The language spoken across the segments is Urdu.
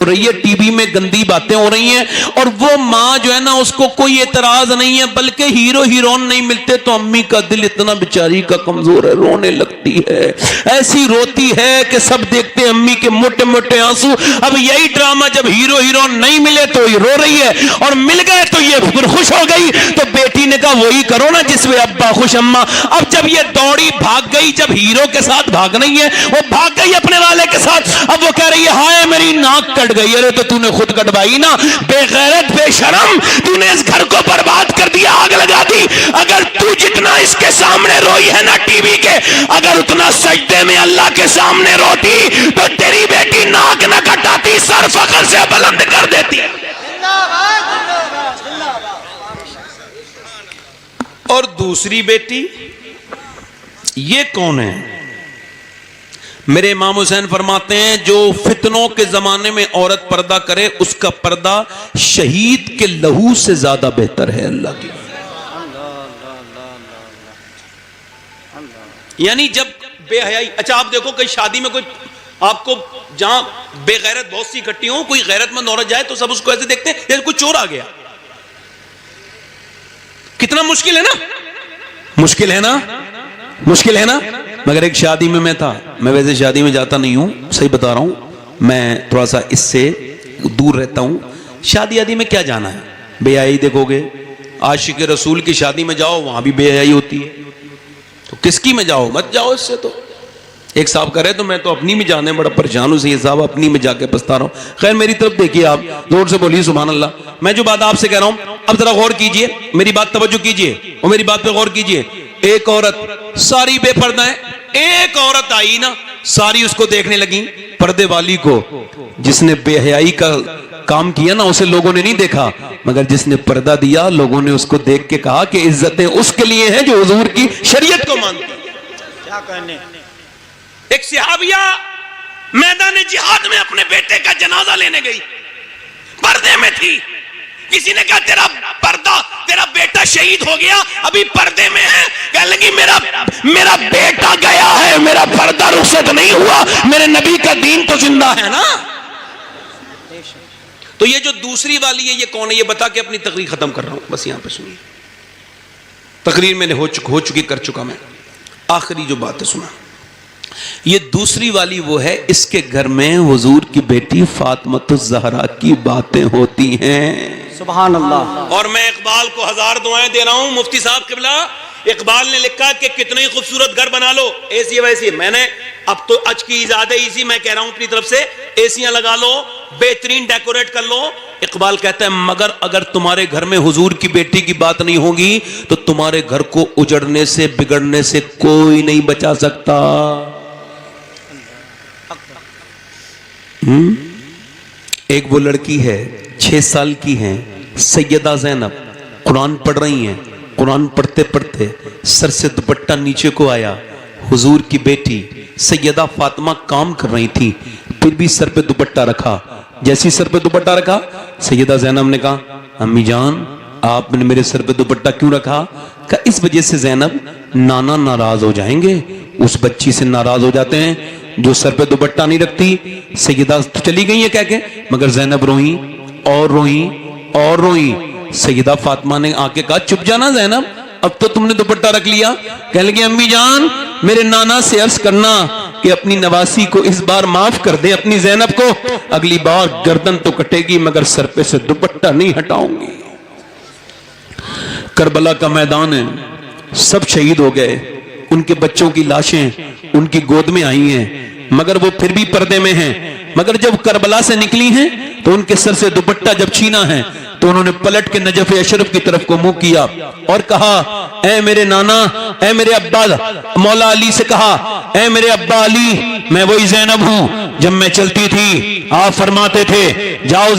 رہی ہے, ٹی وی میں گندی باتیں ہو رہی ہیں, اور وہ ماں جو ہے نا اس کو کوئی اعتراض نہیں ہے, بلکہ ہیرو ہیرون نہیں ملتے تو امی کا دل اتنا بیچاری کا کمزور ہے, رونے لگتی ہے, ایسی روتی ہے کہ سب دیکھتے ہیں امی کے موٹے موٹے آنسو. اب یہی ڈرامہ جب ہیرو ہیرون نہیں ملے تو یہ رو رہی ہے, اور مل گئے تو یہ خوش ہو گئی. تو بیٹی نے کہا وہی کرو نا جس میں ابا خوش اما. اب جب یہ دوڑی بھاگ گئی, جب ہیرو کے ساتھ بھاگ نہیں ہے, وہ بھاگ گئی اپنے والے کے ساتھ. اب وہ کہہ رہی ہے ہائے میری ناک کٹ گئی. ارے تو نے خود کٹوائی نا, بے غیرت بے شرم, تو نے اس گھر کو برباد کر دیا, آگ لگا دی. اگر تو جتنا اس کے سامنے روئی ہے نا ٹی وی کے, اگر اتنا سجدے میں اللہ کے سامنے روتی تو تیری بیٹی ناک نہ کٹاتی, سر فخر سے بلند کر دیتی. اور دوسری بیٹی یہ کون ہے؟ میرے امام حسین فرماتے ہیں جو فتنوں کے زمانے میں عورت پردہ کرے اس کا پردہ شہید کے لہو سے زیادہ بہتر ہے اللہ کی. یعنی جب بے حیائی, اچھا آپ دیکھو کئی شادی میں کوئی آپ کو جہاں بے غیرت بہت سی اکٹھی ہوں, کوئی غیرت مند عورت جائے تو سب اس کو ایسے دیکھتے ہیں جیسے کوئی چور آ گیا. کتنا مشکل ہے نا, مشکل ہے نا, مشکل ہے نا. مگر ایک شادی میں تھا, میں ویسے شادی میں جاتا نہیں ہوں, صحیح بتا رہا ہوں, میں تھوڑا سا اس سے دور رہتا ہوں. شادی آدی میں کیا جانا ہے, بے حیائی دیکھو گے. عاشق رسول کی شادی میں جاؤ, وہاں بھی بے حیائی ہوتی ہے, تو کس کی میں جاؤ, مت جاؤ اس سے. تو ایک صاحب کہہ رہے تو میں تو اپنی میں جانے بڑا پریشان ہوں سے, یہ صاحب اپنی میں جا کے پچھتا رہا ہوں. خیر میری طرف دیکھیے, آپ زور سے بولیے سبحان اللہ. میں جو بات آپ سے کہہ رہا ہوں اب ذرا غور کیجئے, میری بات توجہ کیجئے اور میری بات پہ غور کیجئے. ایک عورت ساری بے پردہ ہے, ایک عورت آئی نا, ساری اس کو دیکھنے لگی, پردے والی کو. جس نے بے حیائی کا کام کیا نا اسے لوگوں نے نہیں دیکھا, مگر جس نے پردہ دیا لوگوں نے اس کو دیکھ کے کہا کہ عزتیں اس کے لیے ہیں جو حضور کی شریعت کو مانتے ہیں. کیا کہنے. ایک صحابیہ میدان جہاد میں اپنے بیٹے کا جنازہ لینے گئی, پردے میں تھی. کسی نے کہا تیرا پردہ, تیرا بیٹا شہید ہو گیا, ابھی پردے میں ہے. کہنے لگی میرا بیٹا گیا ہے, میرا پردہ رخصت نہیں ہوا, میرے نبی کا دین تو زندہ ہے نا. تو یہ جو دوسری والی ہے یہ کون ہے, یہ بتا کے اپنی تقریر ختم کر رہا ہوں. بس یہاں پہ سنیے, تقریر میں نے ہو چکی کر چکا, میں آخری جو بات ہے سنا. یہ دوسری والی وہ ہے, اس کے گھر میں حضور کی بیٹی فاطمۃ الزہرا کی باتیں ہوتی ہیں. سبحان اللہ. اور میں اقبال کو 1000 دعائیں دے رہا ہوں. مفتی صاحب قبلہ اقبال نے لکھا کہ کتنے خوبصورت گھر بنا لو, ایسی ویسی. میں نے اب تو اج کی ایجاد ہے ایسی, میں کہہ رہا ہوں اپنی طرف سے, ایسیاں لگا لو, بہترین ڈیکوریٹ کر لو. اقبال کہتا ہے مگر اگر تمہارے گھر میں حضور کی بیٹی کی بات نہیں ہوگی تو تمہارے گھر کو اجڑنے سے بگڑنے سے کوئی نہیں بچا سکتا. ایک وہ لڑکی ہے 6 سال کی ہے, سیدہ زینب, قرآن پڑھ رہی ہیں. قرآن پڑھتے پڑھتے سر سے دوپٹہ نیچے کو آیا. حضور کی بیٹی سیدہ فاطمہ کام کر رہی تھی, پھر بھی سر پہ دوپٹہ رکھا. جیسی سر پہ دوپٹہ رکھا, سیدہ زینب نے کہا امی جان آپ نے میرے سر پہ دوپٹہ کیوں رکھا؟ کہا اس وجہ سے زینب نانا ناراض ہو جائیں گے. اس بچی سے ناراض ہو جاتے ہیں جو سر پہ دوپٹہ نہیں رکھتی. سیدہ چلی گئی ہے کہہ کے, مگر زینب روئی اور روئی اور روئی. سیدہ فاطمہ نے آ کے کہا چپ جانا زینب, اب تو تم نے دوپٹہ رکھ لیا. کہنے لگی امی جان میرے نانا سے عرض کرنا کہ اپنی نواسی کو اس بار معاف کر دے, اپنی زینب کو, اگلی بار گردن تو کٹے گی مگر سر پہ سے دوپٹہ نہیں ہٹاؤں گی. کربلا کا میدان ہے, سب شہید ہو گئے, ان کے بچوں کی لاشیں ان کی گود میں آئی ہیں, مگر وہ پھر بھی پردے میں ہیں. مگر جب کربلا سے نکلی ہیں تو ان کے سر سے دوپٹہ جب چھینا ہے تو انہوں نے پلٹ کے نجف اشرف کی طرف کو منہ کیا اور کہا اے میرے نانا, اے میرے ابا. مولا علی سے کہا اے میرے ابا علی, میں وہی زینب ہوں جب میں چلتی تھی آپ فرماتے تھے جاؤ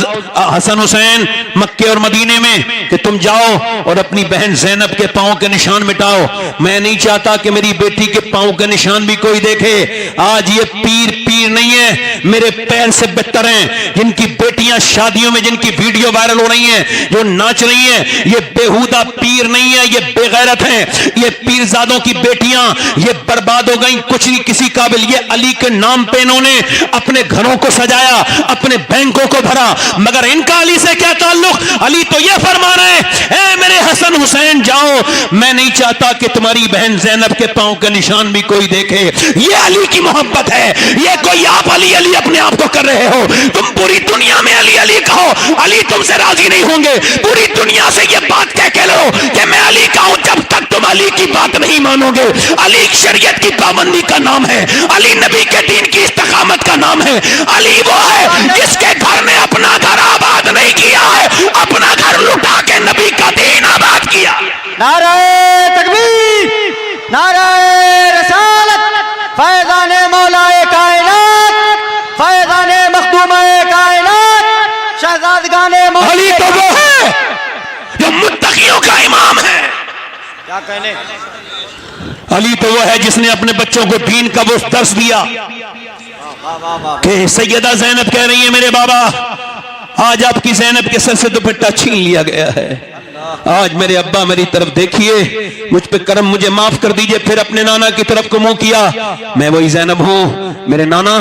حسن حسین مکے اور مدینے میں کہ تم جاؤ اور اپنی بہن زینب کے پاؤں کے نشان مٹاؤ. میں نہیں چاہتا کہ میری بیٹی کے پاؤں کے نشان بھی کوئی دیکھے. آج یہ پیر پیر نہیں ہے، میرے پیر سے بہتر ہیں. جن کی بیٹیاں شادیوں میں جن کی ویڈیو وائرل ہو رہی ہیں، جو ناچ رہی ہیں، یہ بےہودہ پیر نہیں ہے، یہ بے غیرت ہیں. یہ پیرزادوں کی بیٹیاں یہ برباد ہو گئیں، کچھ نہیں کسی قابل. یہ علی کے نام پہ انہوں نے اپنے گھروں کو سجایا، اپنے بینکوں کو بھرا، مگر ان کا علی سے کیا تعلق؟ علی تو یہ فرما رہے ہیں اے میرے حسن حسین جاؤ، میں نہیں چاہتا کہ تمہاری بہن زینب کے پاؤں کا نشان بھی کوئی دیکھے. یہ علی کی محبت ہے. یہ کوئی آپ علی علی اپنے آپ کو کر رہے ہو، تم پوری دنیا میں علی علی کہو، علی تم سے راضی نہیں ہوں گے. پوری دنیا سے یہ بات کہہ کے لو کہ میں علی کا ہوں، جب تک تم علی کی بات نہیں مانو گے. علی شریعت کی پابندی کا نام ہے، علی نبی کے دین کی استقامت کا نام ہے. علی وہ ہے جس کے گھر نے اپنا گھر آباد نہیں کیا ہے، اپنا گھر لٹا کے نبی کا دین آباد کیا. نعرہ تکبیر، نعرہ رسالت، فیضان مولا کائنات، فیضان مخدوم کائنات، شہزادگان مولا. علی تو وہ ہے جو متقیوں کا امام ہے. کیا کہنے؟ علی تو وہ ہے جس نے اپنے بچوں کو دین کا وہ درس دیا کہ سیدہ زینب کہہ رہی ہے میرے بابا آج آپ کی زینب کے سر سے دوپٹہ چھین لیا گیا ہے. آج میرے ابا میری طرف دیکھیے، مجھ پہ کرم، مجھے معاف کر دیجئے. پھر اپنے نانا کی طرف کو منہ کیا، میں وہی زینب ہوں میرے نانا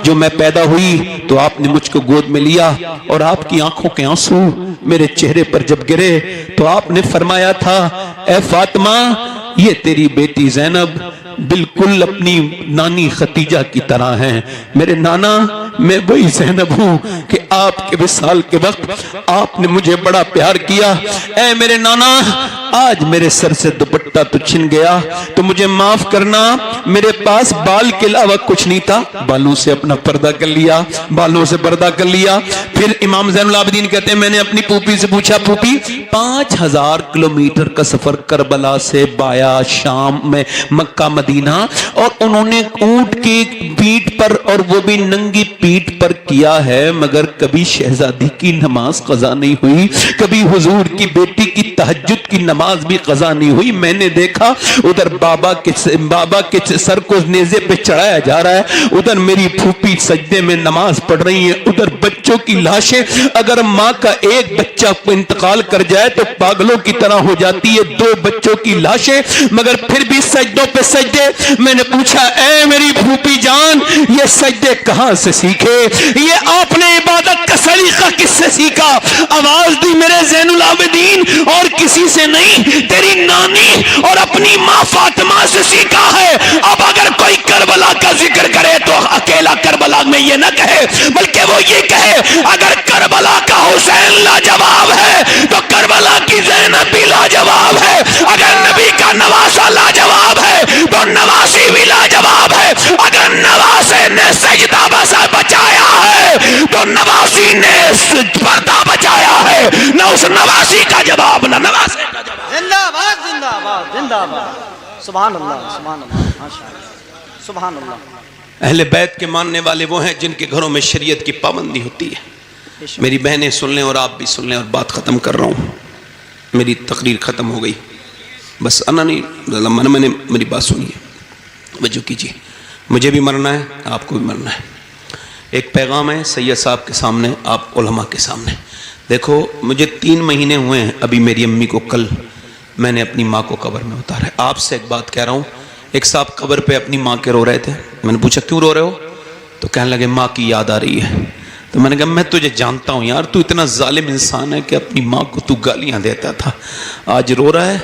جو میں پیدا ہوئی تو آپ نے مجھ کو گود میں لیا، اور آپ کی آنکھوں کے آنسو میرے چہرے پر جب گرے تو آپ نے فرمایا تھا اے فاطمہ یہ تیری بیٹی زینب بالکل اپنی نانی ختیجہ کی طرح ہیں. میرے نانا میں وہی زینب ہوں کہ آپ کے وصال کے وقت آپ نے مجھے بڑا پیار کیا. اے میرے نانا آج میرے سر سے دوپٹہ تو چھن گیا تو مجھے معاف کرنا، میرے پاس بال کے علاوہ کچھ نہیں تھا، بالوں سے اپنا پردہ کر لیا، بالوں سے پردہ کر لیا. پھر امام زین العابدین کہتے ہیں میں نے اپنی پھوپھی سے پوچھا پھوپھی 5000 کلومیٹر کا سفر کربلا سے بایا شام میں مکہ مدینہ، اور انہوں نے اونٹ کی پیٹھ پر اور وہ بھی ننگی پیٹھ پر کیا ہے، مگر کبھی شہزادی کی نماز قضا نہیں ہوئی، کبھی حضور کی بیٹی کی تہجد کی نماز بھی قضا نہیں ہوئی. میں نے دیکھا ادھر بابا کے سر کو نیزے پہ چڑھایا جا رہا ہے، ادھر میری پھوپھی سجدے میں نماز پڑھ رہی ہیں، ادھر بچوں کی لاشیں. اگر ماں کا ایک بچہ انتقال کر جائے تو پاگلوں کی طرح ہو جاتی ہے، 2 بچوں کی لاشیں، مگر پھر بھی سجدوں پہ سجدے. میں نے پوچھا اے میری پھوپھی جان یہ سجدے کہاں سے سیکھے، یہ آپ نے عبادت کا سلیقہ کس سے سیکھا؟ آواز دی میرے زین العابدین اور کسی سے نہیں، تیری نانی اور اپنی ماں فاطمہ سے سیکھا ہے. اب اگر کوئی کربلا کا ذکر کرے تو اکیلا کربلا میں یہ نہ کہے بلکہ وہ یہ کہے اگر کربلا کا حسین لاجواب ہے تو کربلا کی زینب بھی لاجواب ہے. اگر نبی کا نواسہ لاجواب ہے تو نواسی بھی لاجواب ہے. اگر نواسے نے سجدہ بسا بچایا ہے تو نواسی نے پردہ بچایا ہے. نہ اس نواسی کا جواب نہ نواسے کا جواب. زندہ باد، زندہ باد، زندہ باد. سبحان اللہ، سبحان اللہ، ماشاءاللہ، سبحان اللہ. اہل بیت کے ماننے والے وہ ہیں جن کے گھروں میں شریعت کی پابندی ہوتی ہے. میری بہنیں سن لیں اور آپ بھی سن لیں، اور بات ختم کر رہا ہوں، میری تقریر ختم ہو گئی بس. انا نہیں، میں نے میری بات سنی ہے، وجہ کیجیے. مجھے بھی مرنا ہے، آپ کو بھی مرنا ہے. ایک پیغام ہے سید صاحب کے سامنے، آپ علماء کے سامنے. دیکھو مجھے 3 مہینے ہوئے ہیں، ابھی میری امی کو کل میں نے اپنی ماں کو قبر میں اتارا ہے. آپ سے ایک بات کہہ رہا ہوں. ایک صاحب قبر پہ اپنی ماں کے رو رہے تھے، میں نے پوچھا کیوں رو رہے ہو؟ تو کہنے لگے ماں کی یاد آ رہی ہے. تو میں نے کہا میں تجھے جانتا ہوں یار، تو اتنا ظالم انسان ہے کہ اپنی ماں کو تو گالیاں دیتا تھا، آج رو رہا ہے.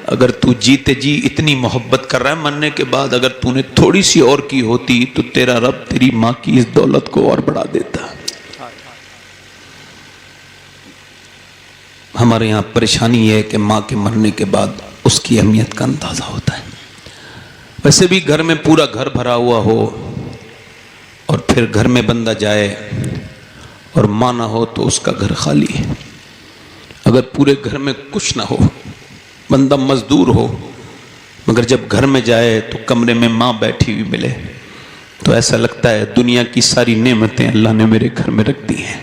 اگر تو جیتے جی اتنی محبت کر رہا ہے، مرنے کے بعد اگر تو نے تھوڑی سی اور کی ہوتی تو تیرا رب تیری ماں کی اس دولت کو اور بڑھا دیتا. ہمارے یہاں پریشانی یہ ہے کہ ماں کے مرنے کے بعد اس کی اہمیت کا اندازہ ہوتا ہے. ویسے بھی گھر میں پورا گھر بھرا ہوا ہو اور پھر گھر میں بندہ جائے اور ماں نہ ہو تو اس کا گھر خالی ہے. اگر پورے گھر میں کچھ نہ ہو، بندہ مزدور ہو، مگر جب گھر میں جائے تو کمرے میں ماں بیٹھی ہوئی ملے تو ایسا لگتا ہے دنیا کی ساری نعمتیں اللہ نے میرے گھر میں رکھ دی ہیں.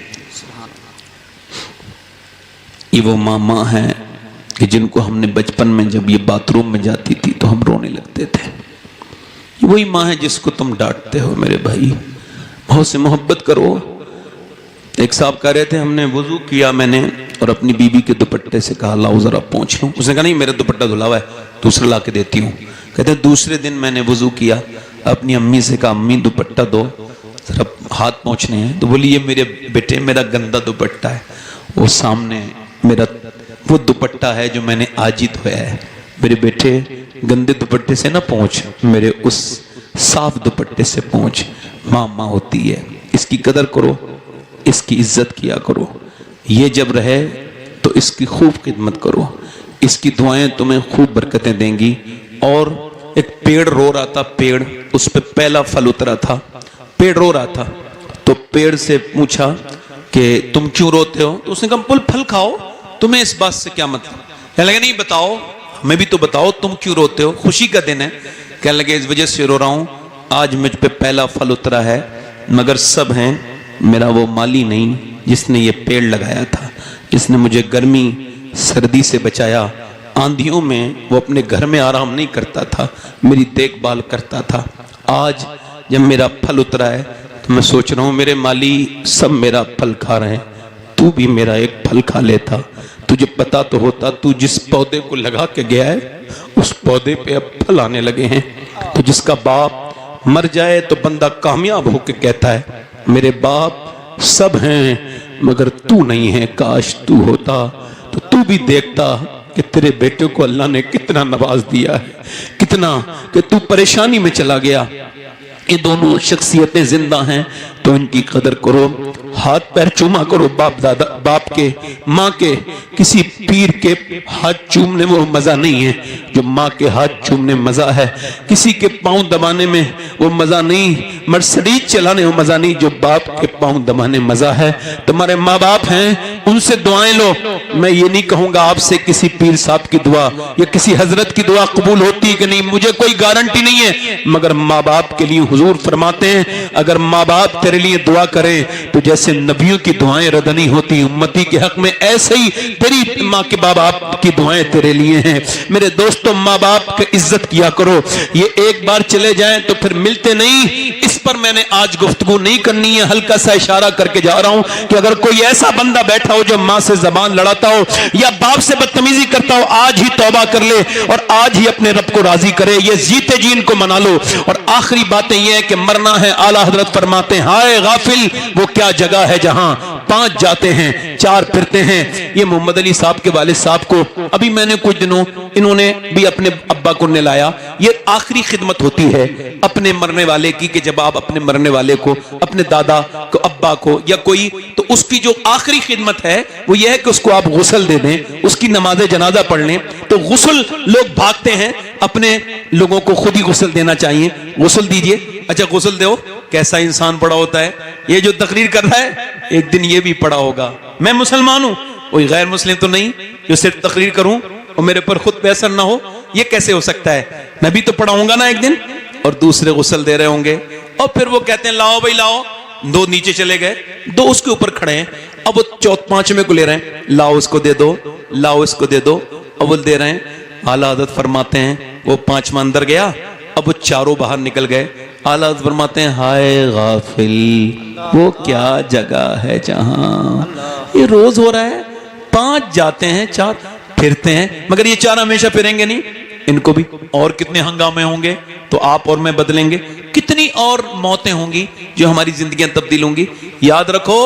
یہ وہ ماں ہیں کہ جن کو ہم نے بچپن میں جب یہ باتھ روم میں جاتی تھی تو ہم رونے لگتے تھے. یہ وہی ماں ہے جس کو تم ڈانٹتے ہو میرے بھائی، بہت سے محبت کرو. ایک صاحب کہہ رہے تھے ہم نے وضو کیا میں نے اور اپنی بیوی کے دوپٹے سے کہا لاؤ ذرا پہنچ لوں. اس نے کہا نہیں میرا دوپٹہ دھلا ہوا ہے دوسرا لا کے دیتی ہوں. کہتے ہیں دوسرے دن میں نے وضو کیا اپنی امی سے کہا امی دوپٹہ دو ذرا ہاتھ پہنچنے ہیں. تو بولی یہ میرے بیٹے میرا گندا دوپٹہ ہے. وہ سامنے میرا وہ دوپٹہ ہے جو میں نے آج ہی دھویا ہے. میرے بیٹے گندے دوپٹے سے نہ پہنچ میرے اس صاف دوپٹے سے پہنچ. ماں ماں ہوتی ہے اس کی قدر کرو اس کی عزت کیا کرو. یہ جب رہے تو اس کی خوب خدمت کرو. اس کی دعائیں تمہیں خوب برکتیں دیں گی. اور ایک پیڑ رو رہا تھا پیڑ اس پہ پہلا پھل اترا تھا. پیڑ رو رہا تھا تو پیڑ سے پوچھا کہ تم کیوں روتے ہو. تو اس نے کہا پھل کھاؤ تمہیں اس بات سے کیا مطلب. کہنے لگے نہیں بتاؤ ہمیں بھی تو بتاؤ تم کیوں روتے ہو خوشی کا دن ہے. کہنے لگے اس وجہ سے رو رہا ہوں آج مجھ پہ پہلا پھل اترا ہے مگر سب ہیں میرا وہ مالی نہیں جس نے یہ پیڑ لگایا تھا جس نے مجھے گرمی سردی سے بچایا. آندھیوں میں وہ اپنے گھر میں آرام نہیں کرتا تھا میری دیکھ بھال کرتا تھا. آج جب میرا پھل اترا ہے تو میں سوچ رہا ہوں میرے مالی سب میرا پھل کھا رہے ہیں تو بھی میرا ایک پھل کھا لیتا. تجھے پتا تو ہوتا تو جس پودے کو لگا کے گیا ہے اس پودے پہ اب پھل آنے لگے ہیں. تو جس کا باپ مر جائے تو بندہ کامیاب ہو کے کہتا ہے میرے باپ سب ہیں مگر تو نہیں ہے. کاش تو ہوتا تو تو بھی دیکھتا کہ تیرے بیٹے کو اللہ نے کتنا نواز دیا ہے کتنا کہ تو پریشانی میں چلا گیا. یہ دونوں شخصیتیں زندہ ہیں تو ان کی قدر کرو. ہاتھ پیر چوما کرو باپ دادا باپ کے ماں کے. کسی پیر کے ہاتھ چومنے میں وہ مزہ نہیں ہے جو ماں کے ہاتھ چومنے میں مزہ ہے. کسی کے پاؤں دبانے میں وہ مزہ نہیں مرسڈیز چلانے میں مزہ نہیں جو باپ کے پاؤں دبانے میں مزہ ہے. تمہارے ماں باپ ہیں ان سے دعائیں لو. میں یہ نہیں کہوں گا آپ سے کسی پیر صاحب کی دعا یا کسی حضرت کی دعا قبول ہوتی کہ نہیں مجھے کوئی گارنٹی نہیں ہے مگر ماں باپ کے لیے حضور فرماتے ہیں اگر ماں باپ تیرے لیے دعا کریں تو جیسے نبیوں کی دعائیں رد نہیں ہوتی امتی کے حق میں ایسے ہی تیری ماں کے باپ کی دعائیں تیرے لیے ہیں. میرے دوستو ماں باپ کی عزت کیا کرو. یہ ایک بار چلے جائیں تو پھر ملتے نہیں. اس پر میں نے آج گفتگو نہیں کرنی ہے ہلکا سا اشارہ کر کے جا رہا ہوں کہ اگر کوئی ایسا بندہ بیٹھا ہو جو ماں سے زبان لڑاتا ہو یا باپ سے بدتمیزی کرتا ہو آج ہی توبہ کر لے اور آج ہی اپنے رب کو راضی کرے. یہ جیتے جی ان کو منا لو. اور آخری باتیں یہ ہے کہ مرنا ہے. اعلیٰ حضرت فرماتے ہیں ہائے غافل وہ کیا جگہ ہے جہاں 5 جاتے ہیں 4 پھرتے ہیں. یہ محمد علی صاحب کے والد صاحب کو ابھی میں نے کچھ دنوں انہوں نے بھی اپنے ابا کو نلایا. یہ آخری خدمت ہوتی ہے اپنے مرنے والے کی کہ جب آپ اپنے مرنے والے کو اپنے دادا کو ابا کو یا کوئی تو اس کی جو آخری خدمت ہے وہ یہ ہے کہ اس کو آپ غسل دے دیں اس کی نماز جنازہ پڑھ لیں. تو غسل لوگ بھاگتے ہیں اپنے لوگوں کو خود ہی غسل دینا چاہیے. غسل دیجئے. اچھا غسل دو کیسا انسان پڑا ہوتا ہے یہ جو تقریر کر رہا ہے ایک دن یہ بھی پڑا ہوگا. میں مسلمان ہوں کوئی غیر مسلم تو نہیں جو صرف تقریر کروں اور میرے پر خود پہ اثر نہ ہو. یہ کیسے ہو سکتا ہے. میں بھی تو پڑا ہوں گا نا ایک دن اور دوسرے غسل دے رہے ہوں گے اور پھر وہ کہتے ہیں لاؤ بھائی لاؤ. 2 نیچے چلے گئے 2 اس کے اوپر کھڑے ہیں اب وہ 5ویں کو لے رہے ہیں لاؤ اس کو دے دو لاؤ اس کو دے دو. اول دے رہے ہیں. اعلیٰ حضرت فرماتے ہیں وہ 5واں اندر گیا اب وہ 4 باہر نکل گئے. اعلیٰ حضرت فرماتے ہیں ہائے غافل وہ کیا جگہ ہے جہاں. یہ روز ہو رہا ہے 5 جاتے ہیں 4 پھرتے ہیں مگر یہ 4 ہمیشہ پھریں گے نہیں. ان کو بھی اور کتنے ہنگامے ہوں گے تو آپ اور میں بدلیں گے. کتنی اور موتیں ہوں گی جو ہماری زندگیاں تبدیل ہوں گی. یاد رکھو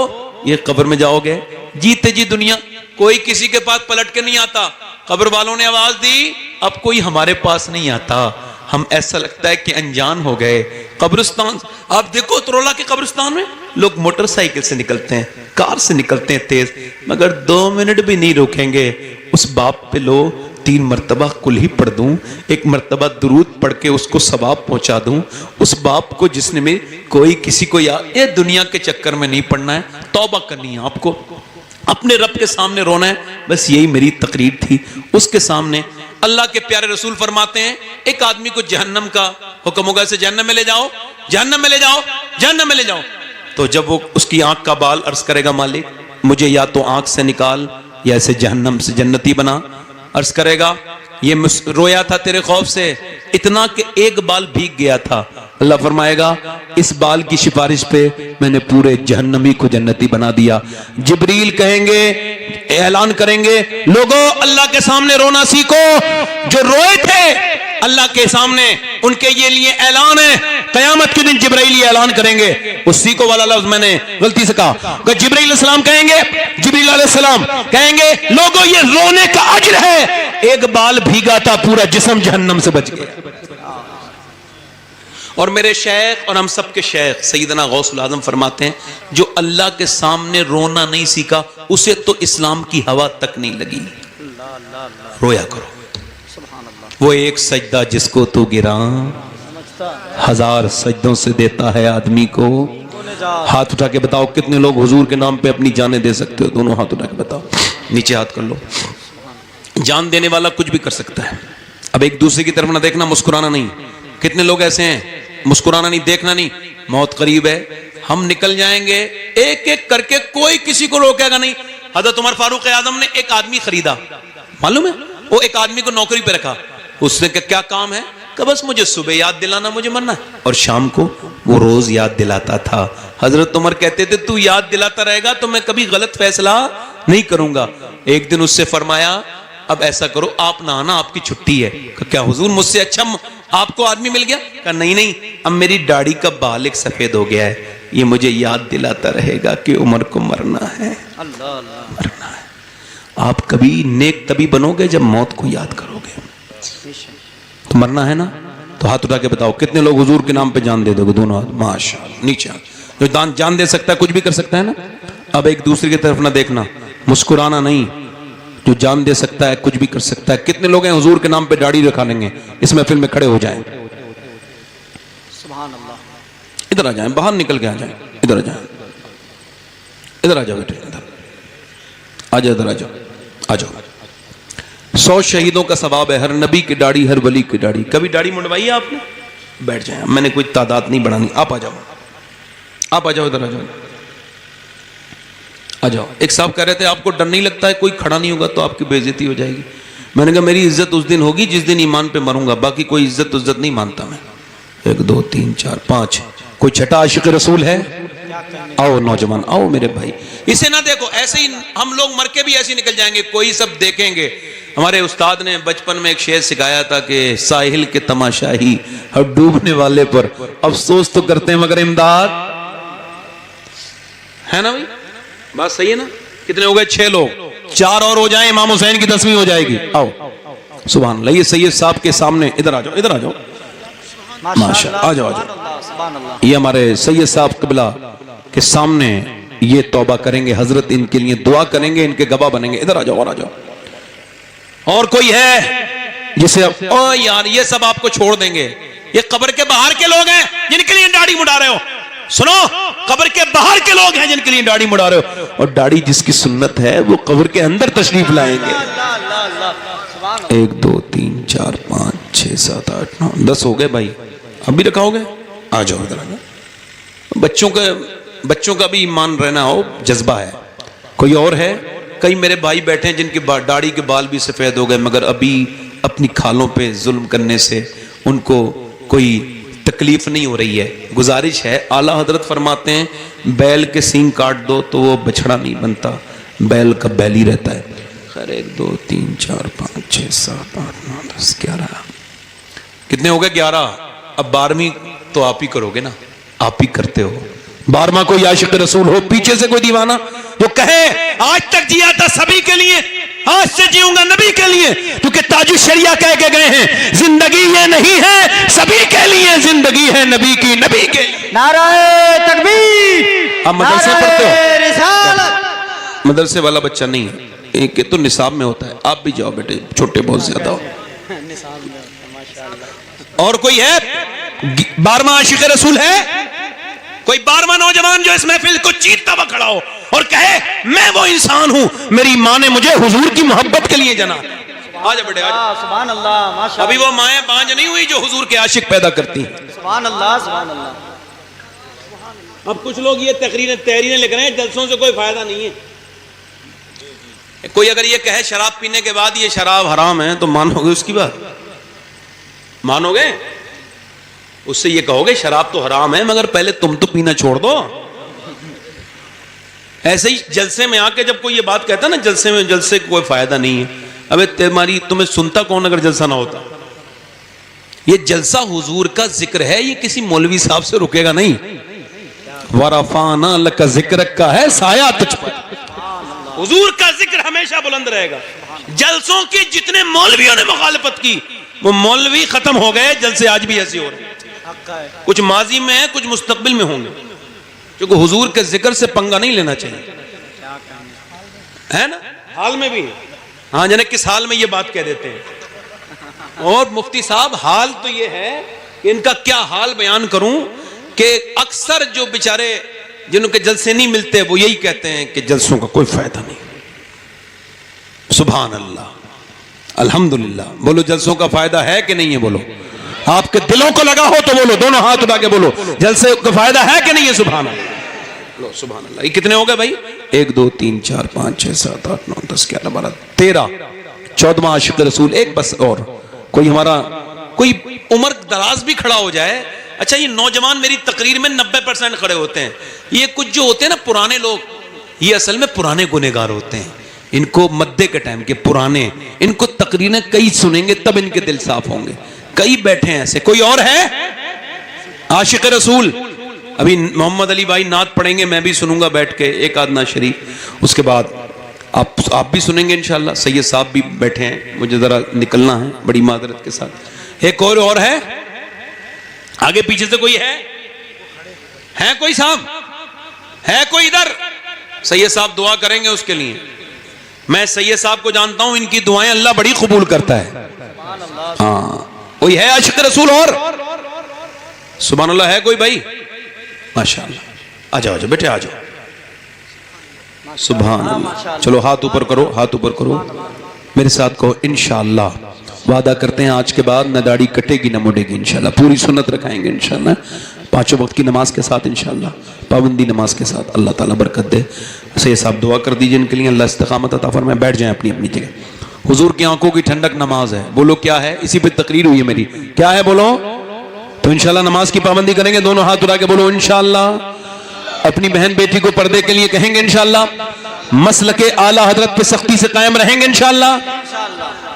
یہ قبر میں جاؤ گے جیتے جی دنیا کوئی کسی کے پاس پلٹ کے نہیں آتا. قبر والوں نے آواز دی اب کوئی ہمارے پاس نہیں آتا. ہم ایسا لگتا ہے کہ انجان ہو گئے. قبرستان آپ دیکھو ترولا کے قبرستان میں لوگ موٹر سائیکل سے نکلتے ہیں کار سے نکلتے ہیں تیز مگر 2 منٹ بھی نہیں روکیں گے. اس باپ پہ لو 3 مرتبہ کل ہی پڑھ دوں 1 مرتبہ درود پڑھ کے اس کو ثواب پہنچا دوں. اس باپ کو جس نے میں کوئی کسی کو یہ دنیا کے چکر میں نہیں پڑنا ہے. توبہ کرنی ہے آپ کو اپنے رب کے سامنے رونا ہے. بس یہی میری تقریر تھی. اس کے سامنے اللہ کے پیارے رسول فرماتے ہیں ایک آدمی کو جہنم کا حکم ہوگا اسے جہنم میں لے جاؤ جہنم میں لے جاؤ جہنم میں لے جاؤ. تو جب وہ اس کی آنکھ کا بال عرض کرے گا مالک مجھے یا تو آنکھ سے نکال یا اسے جہنم سے جنتی بنا. عرض کرے گا یہ رویا تھا تیرے خوف سے اتنا کہ ایک بال بھیگ گیا تھا. اللہ فرمائے گا اس بال کی سفارش پہ میں نے پورے جہنمی کو جنتی بنا دیا. جبریل کہیں گے، اعلان کریں گے، لوگوں اللہ کے سامنے رونا سیکھو. جو روئے تھے اللہ کے سامنے ان کے یہ لیے اعلان ہے. قیامت کے دن جبرائیل یہ اعلان کریں گے. اس سیکھو والا لفظ میں نے غلطی سے کہا. جبرائیل علیہ السلام کہیں گے، جبرائیل علیہ السلام کہیں گے لوگوں یہ رونے کا اجر ہے، ایک بال بھیگا تھا پورا جسم جہنم سے بچ گیا. اور میرے شیخ اور ہم سب کے شیخ سیدنا غوث العظم فرماتے ہیں جو اللہ کے سامنے رونا نہیں سیکھا اسے تو اسلام کی ہوا تک نہیں لگی. رویا کرو. وہ ایک سجدہ جس کو تو گرا ہزار سجدوں سے دیتا ہے آدمی کو. ہاتھ اٹھا کے بتاؤ کتنے لوگ حضور کے نام پہ اپنی جانیں دے سکتے ہو؟ دونوں ہاتھ اٹھا کے بتاؤ. نیچے ہاتھ کر لو. جان دینے والا کچھ بھی کر سکتا ہے. اب ایک دوسرے کی طرف نہ دیکھنا، مسکرانا نہیں. کتنے لوگ ایسے ہیں مسکرانا نہیں، دیکھنا نہیں. موت قریب ہے، ہم نکل جائیں گے ایک ایک کر کے، کوئی کسی کو روکے گا نہیں. حضرت عمر فاروق اعظم نے ایک آدمی خریدا، معلوم ہے وہ ایک آدمی کو نوکری پہ رکھا. اس نے کیا کام ہے کہ بس مجھے صبح یاد دلانا مجھے مرنا ہے، اور شام کو وہ روز یاد دلاتا تھا. حضرت عمر کہتے تھے تو یاد دلاتا رہے گا تو میں کبھی غلط فیصلہ نہیں کروں گا. ایک دن اس سے فرمایا اب ایسا کرو آپ نہ آنا، آپ کی چھٹی ہے. کیا حضور مجھ سے اچھا آپ کو آدمی مل گیا؟ کہا نہیں، اب میری داڑھی کا بال ایک سفید ہو گیا ہے، یہ مجھے یاد دلاتا رہے گا کہ عمر کو مرنا ہے. مرنا ہے. آپ کبھی نیک تبھی بنو گے جب موت کو یاد کرو گے. تو مرنا ہے نا. تو ہاتھ اٹھا کے بتاؤ کتنے لوگ حضور کے نام پہ جان دے دو گے؟ دونوں ہاتھ. ماشاءاللہ. نیچے جو جان دے سکتا ہے کچھ بھی کر سکتا ہے نا. اب ایک دوسرے کی طرف نہ دیکھنا، مسکرانا نہیں. جو جان دے سکتا ہے کچھ بھی کر سکتا ہے. کتنے لوگ ہیں حضور کے نام پہ داڑھی رکھا لیں گے؟ اس محفل میں کھڑے ہو جائیں. سبحان اللہ. ادھر آ جائیں، باہر نکل کے آ جائیں. ادھر آ جائیں، ادھر آ جاؤ بیٹے. ادھر آ جاؤ، ادھر آ جاؤ، آ جاؤ. 100 شہیدوں کا ثواب ہے. ہر نبی کی داڑھی، ہر ولی کی داڑھی. کبھی داڑھی منڈوائی ہے آپ نے؟ بیٹھ جائیں. میں نے کوئی تعداد نہیں بڑھانی. آپ آ جاؤ، آپ آ جاؤ، ادھر آ جاؤ، آ جاؤ. ایک صاحب کہہ رہے تھے آپ کو ڈر نہیں لگتا ہے کوئی کھڑا نہیں ہوگا تو آپ کی بے عزتی ہو جائے گی؟ میں نے کہا میری عزت اس دن ہوگی جس دن ایمان پہ مروں گا، باقی کوئی عزت نہیں مانتا میں. 1 2 3 4 5. کوئی چھٹا عاشق رسول ہے؟ آؤ نوجوان، آؤ میرے بھائی. اسے نہ دیکھو ایسے ہی، ہم لوگ مر کے بھی ایسے ہی نکل جائیں گے، کوئی سب دیکھیں گے. ہمارے استاد نے بچپن میں ایک شعر سکھایا تھا کہ ساحل کے تماشائی ہر ڈوبنے والے پر افسوس تو کرتے ہیں مگر امداد ہے نا. بھائی بات صحیح ہے نا. کتنے ہو گئے؟ 6 لوگ. 4 اور ہو جائیں امام حسین کی 10ویں ہو جائے گی. آؤ. سبحان اللہ. یہ سید صاحب کے سامنے ادھر آ جاؤ، ادھر آ جاؤ. ماشاءاللہ. آ جاؤ، آ جاؤ. یہ ہمارے سید صاحب قبلہ کے سامنے یہ توبہ کریں گے. حضرت ان کے لیے دعا کریں گے، ان کے گواہ بنیں گے. ادھر آ جاؤ، اور آ جاؤ. اور کوئی ہے جسے او یار یہ سب آپ کو چھوڑ دیں گے. یہ قبر کے باہر کے لوگ ہیں جن کے لیے داڑھی مڈا رہے ہو. سنو، قبر کے باہر کے لوگ ہیں جن کے لیے داڑھی مڈا رہے ہو، اور داڑھی جس کی سنت ہے وہ قبر کے اندر تشریف لائیں گے. 1 2 3 4 5 6 7 8 9 10 ہو گئے بھائی. اب بھی رکھاؤ گے؟ آ جاؤ ادھر. آ جاؤ. بچوں کا بھی ایمان رہنا ہو، جذبہ ہے. کوئی اور ہے؟ کئی میرے بھائی بیٹھے ہیں جن کی داڑھی کے بال بھی سفید ہو گئے مگر ابھی اپنی کھالوں پہ ظلم کرنے سے ان کو کوئی تکلیف نہیں ہو رہی ہے. گزارش ہے، اعلیٰ حضرت فرماتے ہیں بیل کے سینگ کاٹ دو تو وہ بچڑا نہیں بنتا، بیل کا بیل ہی رہتا ہے. خیر 1 2 3 4 5 6 7 8 9 10 11. کتنے ہو گئے؟ 11. اب 12ویں تو آپ ہی کرو گے نا، آپ ہی کرتے ہو. 12واں کوئی عاشق رسول ہو پیچھے سے کوئی دیوانہ جو کہے آج تک جیا تھا سبھی کے لیے، آج سے جیوں گا نبی کے لیے، کیونکہ تاج الشریعہ کہہ کے گئے ہیں زندگی یہ نہیں ہے سبھی کے لیے، زندگی ہے نبی کی، نبی کے لیے. نعرہ تکبیر. آپ مدرسے پڑھتے ہو؟ رسالت. مدرسے والا بچہ نہیں ہے، ایک تو نصاب میں ہوتا ہے. آپ بھی جاؤ بیٹے، چھوٹے بہت زیادہ ہو. اور کوئی ہے 12واں عاشق رسول ہے؟ کوئی 12واں نوجوان جو اس محفل کو چیرتا ہوا کھڑا ہو اور کہے میں وہ انسان ہوں، میری ماں نے مجھے حضور کی محبت کے لیے جنا. آجا بیٹے آجا. سبحان اللہ. ماشاءاللہ. ابھی وہ مائیں بانج نہیں ہوئی جو حضور کے عاشق پیدا کرتی ہیں. سبحان اللہ. سبحان اللہ. اب کچھ لوگ یہ تحریریں لکھ رہے ہیں جلسوں سے کوئی فائدہ نہیں ہے. کوئی اگر یہ کہے شراب پینے کے بعد یہ شراب حرام ہے تو مانو گے اس کی بات؟ مانو گے؟ اس سے یہ کہو گے شراب تو حرام ہے مگر پہلے تم تو پینا چھوڑ دو. ایسے ہی جلسے میں آ کے جب کوئی یہ بات کہتا ہے نا جلسے کوئی فائدہ نہیں ہے، ابے تمہیں سنتا کون اگر جلسہ نہ ہوتا؟ یہ جلسہ حضور کا ذکر ہے، یہ کسی مولوی صاحب سے رکے گا نہیں. ورفعنا لک ذکرک کا ہے سایہ تجھ پر، حضور کا ذکر ہمیشہ بلند رہے گا. جلسوں کی جتنے مولویوں نے مخالفت کی وہ مولوی ختم ہو گئے، جلسے آج بھی ایسے ہو رہے ہیں، کچھ ماضی میں ہیں کچھ مستقبل میں ہوں گے، کیونکہ حضور کے ذکر سے پنگا نہیں لینا چاہیے، ہے نا؟ حال میں بھی ہاں جانے کس حال میں یہ بات کہہ دیتے ہیں. اور مفتی صاحب حال تو یہ ہے کہ ان کا کیا حال بیان کروں کہ اکثر جو بیچارے جنہوں کے جلسے نہیں ملتے وہ یہی کہتے ہیں کہ جلسوں کا کوئی فائدہ نہیں. سبحان اللہ، الحمدللہ. بولو جلسوں کا فائدہ ہے کہ نہیں ہے؟ بولو. آپ کے دلوں کو لگا ہو تو بولو، دونوں ہاتھ اٹھا کے بولو جلسے کا فائدہ ہے کہ نہیں ہے؟ سبحان اللہ. لو سبحان اللہ. یہ کتنے ہو گئے بھائی؟ 1 2 3 4 5 6 7 8 9 10 11 12 13 14واں عاشق رسول. ایک بس اور کوئی ہمارا کوئی عمر دراز بھی کھڑا ہو جائے. اچھا یہ نوجوان میری تقریر میں 90% کھڑے ہوتے ہیں، یہ کچھ جو ہوتے ہیں نا پرانے لوگ، یہ اصل میں پرانے گنہگار ہوتے ہیں. ان کو مدے کے ٹائم کے پرانے، ان کو تقریریں کئی سنیں گے تب ان کے دل صاف ہوں گے. کئی بیٹھے ہیں ایسے. کوئی اور ہے عاشق رسول؟ ابھی محمد علی بھائی نعت پڑھیں گے، میں بھی سنوں گا بیٹھ کے ایک آدھ نعت شریف. اس کے بعد آپ بھی سنیں گے انشاءاللہ. سید صاحب بھی بیٹھے ہیں، مجھے ذرا نکلنا ہے بڑی معذرت کے ساتھ. ایک اور ہے آگے پیچھے سے کوئی ہے کوئی صاحب ہے کوئی ادھر؟ سید صاحب دعا کریں گے اس کے لیے. میں سید صاحب کو جانتا ہوں، ان کی دعائیں اللہ بڑی قبول کرتا ہے. ہاں کوئی ہے عاشق رسول اور؟ سبحان اللہ. ہے کوئی بھائی؟ ماشاءاللہ. آ جاؤ بیٹے آ جاؤ. سبحان اللہ. چلو ہاتھ اوپر کرو، ہاتھ اوپر کرو. میرے ساتھ کہو انشاءاللہ. وعدہ کرتے ہیں آج کے بعد نہ داڑھی کٹے گی نہ مڑے گی انشاءاللہ. پوری سنت رکھائیں گے انشاءاللہ، 5 وقت کی نماز کے ساتھ انشاءاللہ، پابندی نماز کے ساتھ. اللہ تعالیٰ برکت دے. سید صاحب دعا کر دیجئے ان کے لیے، اللہ استقامت عطا فرمائے. بیٹھ جائیں اپنی اپنی جگہ. حضور کی آنکھوں کی ٹھنڈک نماز ہے. بولو کیا ہے؟ اسی پہ تقریر ہوئی ہے میری. کیا ہے بولو؟ تو انشاءاللہ نماز کی پابندی کریں گے. دونوں ہاتھ اٹھا کے بولو انشاءاللہ. اپنی بہن بیٹی کو پردے کے لیے کہیں گے انشاءاللہ. مسلک اعلیٰ حضرت پہ سختی سے قائم رہیں گے انشاءاللہ.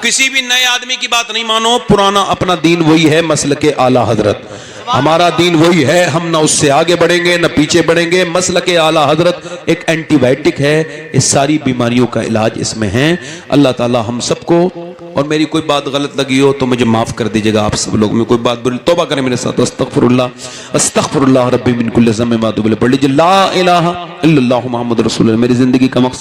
کسی بھی نئے آدمی کی بات نہیں مانو. پرانا اپنا دین وہی ہے، مسلک اعلیٰ حضرت. ہمارا دین وہی ہے، ہم نہ اس سے آگے بڑھیں گے نہ پیچھے بڑھیں گے. مسلک اعلیٰ حضرت ایک اینٹی بائیوٹک ہے، اس ساری بیماریوں کا علاج اس میں ہے. اللہ تعالی ہم سب کو، اور میری کوئی بات غلط لگی ہو تو مجھے معاف کر دیجیے گا. آپ سب لوگ میں کوئی بات بری، توبہ کریں میرے ساتھ. استغفر اللہ ربی من کل ذنب ما تب. پڑھ لیجیے لا الہ الا اللہ محمد رسول اللہ. میری زندگی کا مقصد